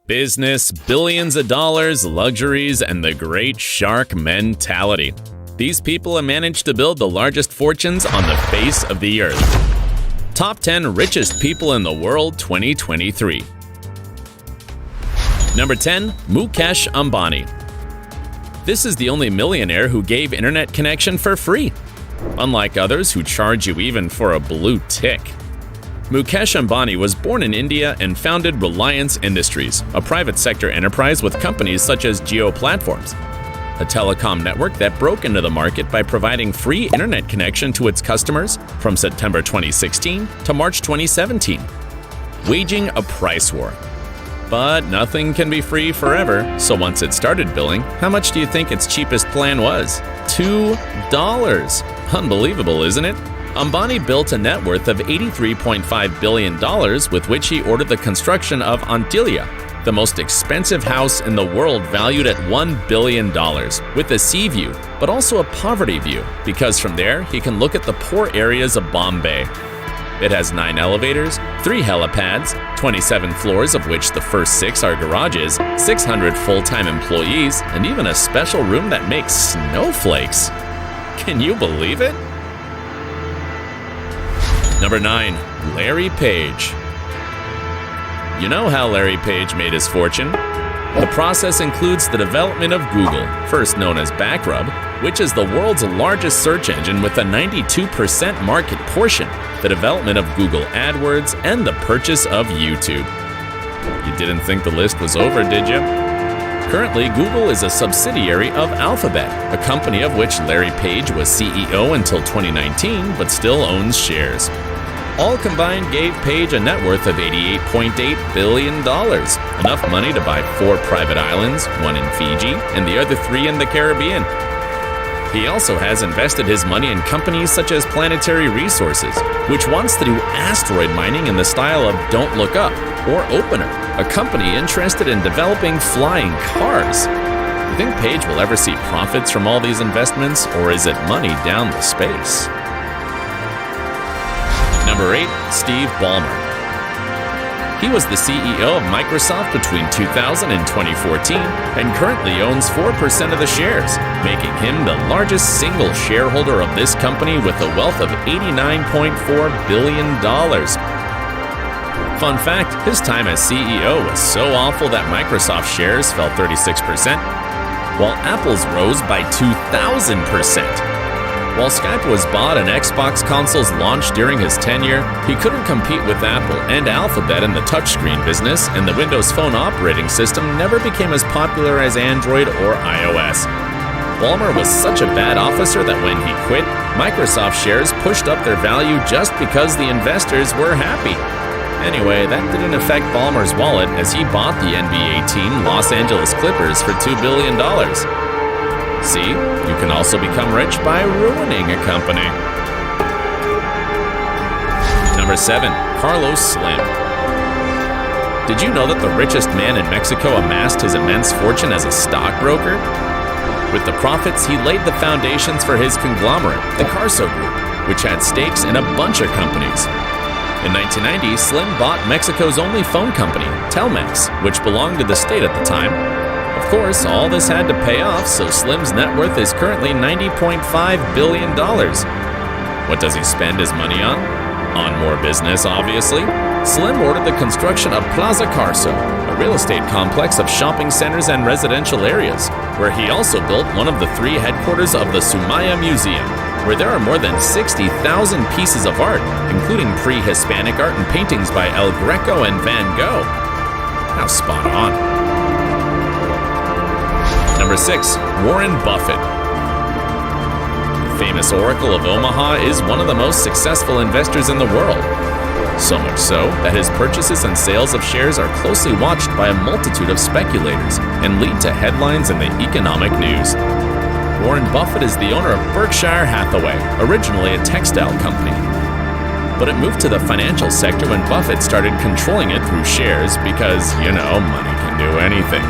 Business, billions of dollars, luxuries, and the great shark mentality. These people have managed to build the largest fortunes on the face of the earth. Top 10 Richest People in the World 2023. Number 10. Mukesh Ambani. This is the only millionaire who gave internet connection for free, unlike others who charge you even for a blue tick. Mukesh Ambani was born in India and founded Reliance Industries, a private sector enterprise with companies such as Jio Platforms, a telecom network that broke into the market by providing free internet connection to its customers from September 2016 to March 2017, waging a price war. But nothing can be free forever, so once it started billing, how much do you think its cheapest plan was? $2. Unbelievable, isn't it? Ambani built a net worth of $83.5 billion with which he ordered the construction of Antilia, the most expensive house in the world valued at $1 billion, with a sea view, but also a poverty view, because from there he can look at the poor areas of Bombay. It has 9 elevators, 3 helipads, 27 floors of which the first 6 are garages, 600 full-time employees, and even a special room that makes snowflakes. Can you believe it? Number 9. Larry Page. You know how Larry Page made his fortune? The process includes the development of Google, first known as Backrub, which is the world's largest search engine with a 92% market portion, the development of Google AdWords, and the purchase of YouTube. You didn't think the list was over, did you? Currently, Google is a subsidiary of Alphabet, a company of which Larry Page was CEO until 2019, but still owns shares. All combined gave Page a net worth of $88.8 billion, enough money to buy 4 private islands, 1 in Fiji, and the other 3 in the Caribbean. He also has invested his money in companies such as Planetary Resources, which wants to do asteroid mining in the style of Don't Look Up, or Opener, a company interested in developing flying cars. You think Page will ever see profits from all these investments, or is it money down the space? Number 8. Steve Ballmer. He was the CEO of Microsoft between 2000 and 2014 and currently owns 4% of the shares, making him the largest single shareholder of this company with a wealth of $89.4 billion. Fun fact, his time as CEO was so awful that Microsoft shares fell 36%, while Apple's rose by 2,000%. While Skype was bought and Xbox consoles launched during his tenure, he couldn't compete with Apple and Alphabet in the touchscreen business, and the Windows Phone operating system never became as popular as Android or iOS. Ballmer was such a bad officer that when he quit, Microsoft shares pushed up their value just because the investors were happy. Anyway, that didn't affect Ballmer's wallet as he bought the NBA team Los Angeles Clippers for $2 billion. See, you can also become rich by ruining a company. Number 7. Carlos Slim. Did you know that the richest man in Mexico amassed his immense fortune as a stockbroker? With the profits, he laid the foundations for his conglomerate, the Carso Group, which had stakes in a bunch of companies. In 1990, Slim bought Mexico's only phone company, Telmex, which belonged to the state at the time. Of course, all this had to pay off, so Slim's net worth is currently $90.5 billion. What does he spend his money on? On more business, obviously. Slim ordered the construction of Plaza Carso, a real estate complex of shopping centers and residential areas, where he also built one of the 3 headquarters of the Sumaya Museum, where there are more than 60,000 pieces of art, including pre-Hispanic art and paintings by El Greco and Van Gogh. How spot on. Number 6. Warren Buffett. The famous Oracle of Omaha is one of the most successful investors in the world. So much so that his purchases and sales of shares are closely watched by a multitude of speculators and lead to headlines in the economic news. Warren Buffett is the owner of Berkshire Hathaway, originally a textile company. But it moved to the financial sector when Buffett started controlling it through shares because, money can do anything.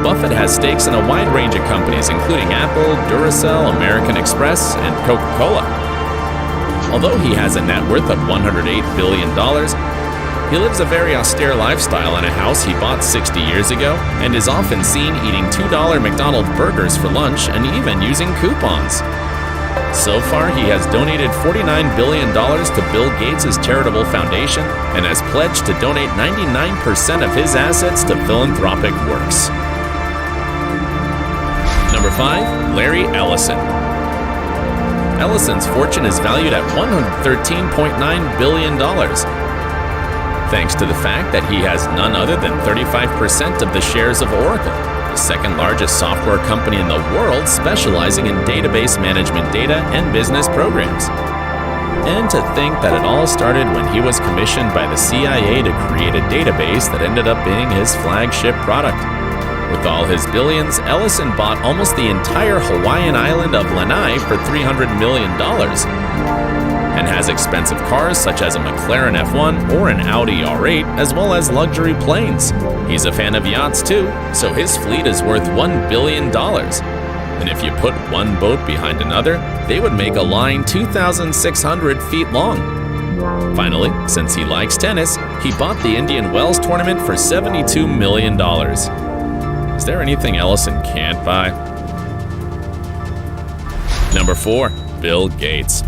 Buffett has stakes in a wide range of companies including Apple, Duracell, American Express, and Coca-Cola. Although he has a net worth of $108 billion, He lives a very austere lifestyle in a house he bought 60 years ago and is often seen eating $2 McDonald's burgers for lunch and even using coupons. So far, he has donated $49 billion to Bill Gates' charitable foundation and has pledged to donate 99% of his assets to philanthropic works. Number 5. Larry Ellison. Ellison's fortune is valued at $113.9 billion. Thanks to the fact that he has none other than 35% of the shares of Oracle, the second largest software company in the world specializing in database management data and business programs. And to think that it all started when he was commissioned by the CIA to create a database that ended up being his flagship product. With all his billions, Ellison bought almost the entire Hawaiian island of Lanai for $300 million and has expensive cars such as a McLaren F1 or an Audi R8, as well as luxury planes. He's a fan of yachts too, so his fleet is worth $1 billion. And if you put one boat behind another, they would make a line 2,600 feet long. Finally, since he likes tennis, he bought the Indian Wells tournament for $72 million. Is there anything Ellison can't buy? Number 4. Bill Gates.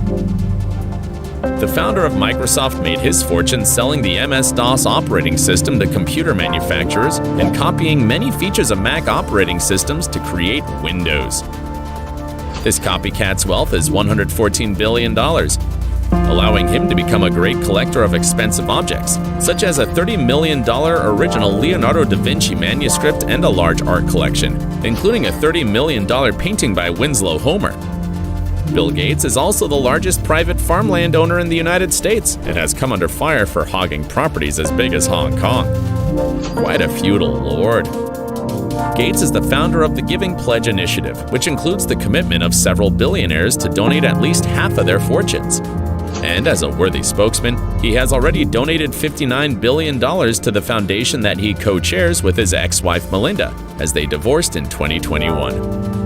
The founder of Microsoft made his fortune selling the MS-DOS operating system to computer manufacturers and copying many features of Mac operating systems to create Windows. This copycat's wealth is $114 billion, allowing him to become a great collector of expensive objects, such as a $30 million original Leonardo da Vinci manuscript and a large art collection, including a $30 million painting by Winslow Homer. Bill Gates is also the largest private farmland owner in the United States and has come under fire for hogging properties as big as Hong Kong. Quite a feudal lord. Gates is the founder of the Giving Pledge initiative, which includes the commitment of several billionaires to donate at least half of their fortunes. And as a worthy spokesman, he has already donated $59 billion to the foundation that he co-chairs with his ex-wife Melinda, as they divorced in 2021.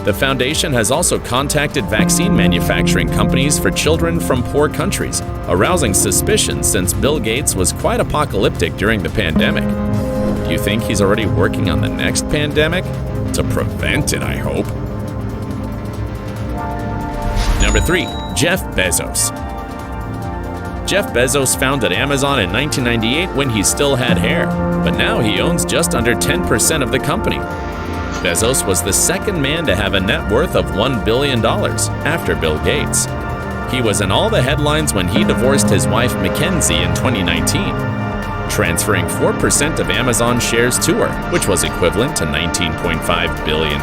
The foundation has also contacted vaccine manufacturing companies for children from poor countries, arousing suspicion since Bill Gates was quite apocalyptic during the pandemic. Do you think he's already working on the next pandemic? To prevent it, I hope. Number 3. Jeff Bezos. Jeff Bezos founded Amazon in 1998 when he still had hair, but now he owns just under 10% of the company. Bezos was the second man to have a net worth of $1 billion after Bill Gates. He was in all the headlines when he divorced his wife Mackenzie in 2019, transferring 4% of Amazon shares to her, which was equivalent to $19.5 billion,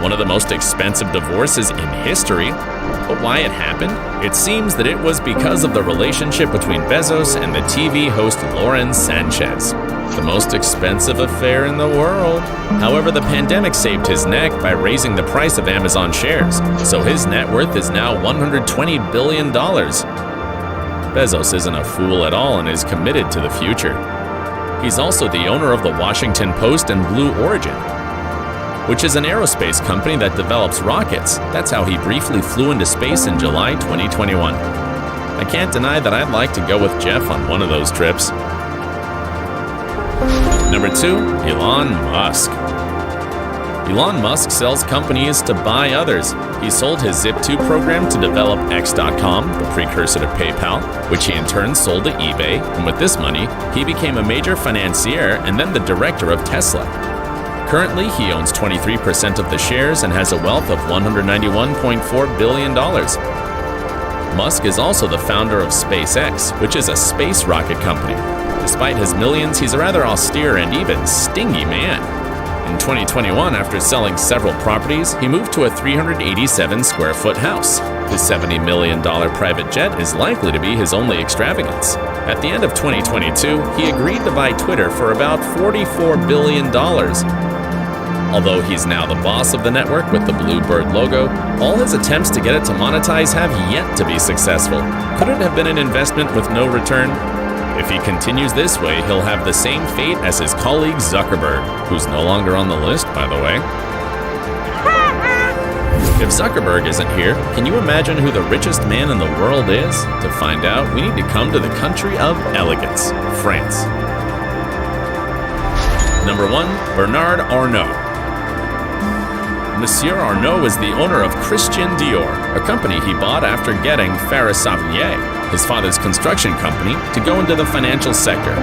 one of the most expensive divorces in history. But why it happened? It seems that it was because of the relationship between Bezos and the TV host Lauren Sanchez, the most expensive affair in the world. However, the pandemic saved his neck by raising the price of Amazon shares, so his net worth is now $120 billion. Bezos isn't a fool at all and is committed to the future. He's also the owner of the Washington Post and Blue Origin, which is an aerospace company that develops rockets. That's how he briefly flew into space in July 2021. I can't deny that I'd like to go with Jeff on one of those trips. Number 2. Elon Musk. Elon Musk sells companies to buy others. He sold his Zip2 program to develop X.com, the precursor to PayPal, which he in turn sold to eBay, and with this money, he became a major financier and then the director of Tesla. Currently, he owns 23% of the shares and has a wealth of $191.4 billion. Musk is also the founder of SpaceX, which is a space rocket company. Despite his millions, he's a rather austere and even stingy man. In 2021, after selling several properties, he moved to a 387-square-foot house. His $70 million private jet is likely to be his only extravagance. At the end of 2022, he agreed to buy Twitter for about $44 billion. Although he's now the boss of the network with the Bluebird logo, all his attempts to get it to monetize have yet to be successful. Could it have been an investment with no return? If he continues this way, he'll have the same fate as his colleague Zuckerberg, who's no longer on the list, by the way. If Zuckerberg isn't here, can you imagine who the richest man in the world is? To find out, we need to come to the country of elegance, France. Number 1. Bernard Arnault. Monsieur Arnault is the owner of Christian Dior, a company he bought after getting Farah, his father's construction company, to go into the financial sector.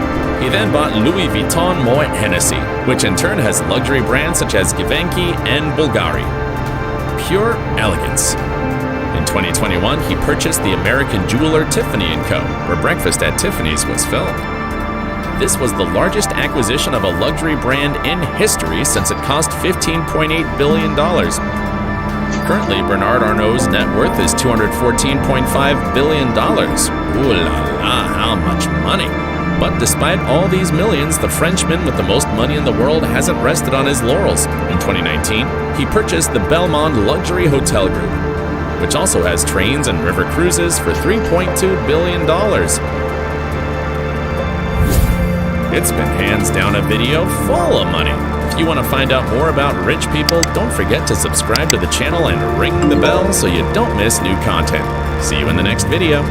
He then bought Louis Vuitton Moet Hennessy, which in turn has luxury brands such as Givenchy and Bulgari. Pure elegance. In 2021, he purchased the American jeweler Tiffany & Co., where Breakfast at Tiffany's was filmed. This was the largest acquisition of a luxury brand in history since it cost $15.8 billion. Currently, Bernard Arnault's net worth is $214.5 billion. Ooh la la, how much money! But despite all these millions, the Frenchman with the most money in the world hasn't rested on his laurels. In 2019, he purchased the Belmond Luxury Hotel Group, which also has trains and river cruises for $3.2 billion. It's been hands down a video full of money. If you want to find out more about rich people, don't forget to subscribe to the channel and ring the bell so you don't miss new content. See you in the next video.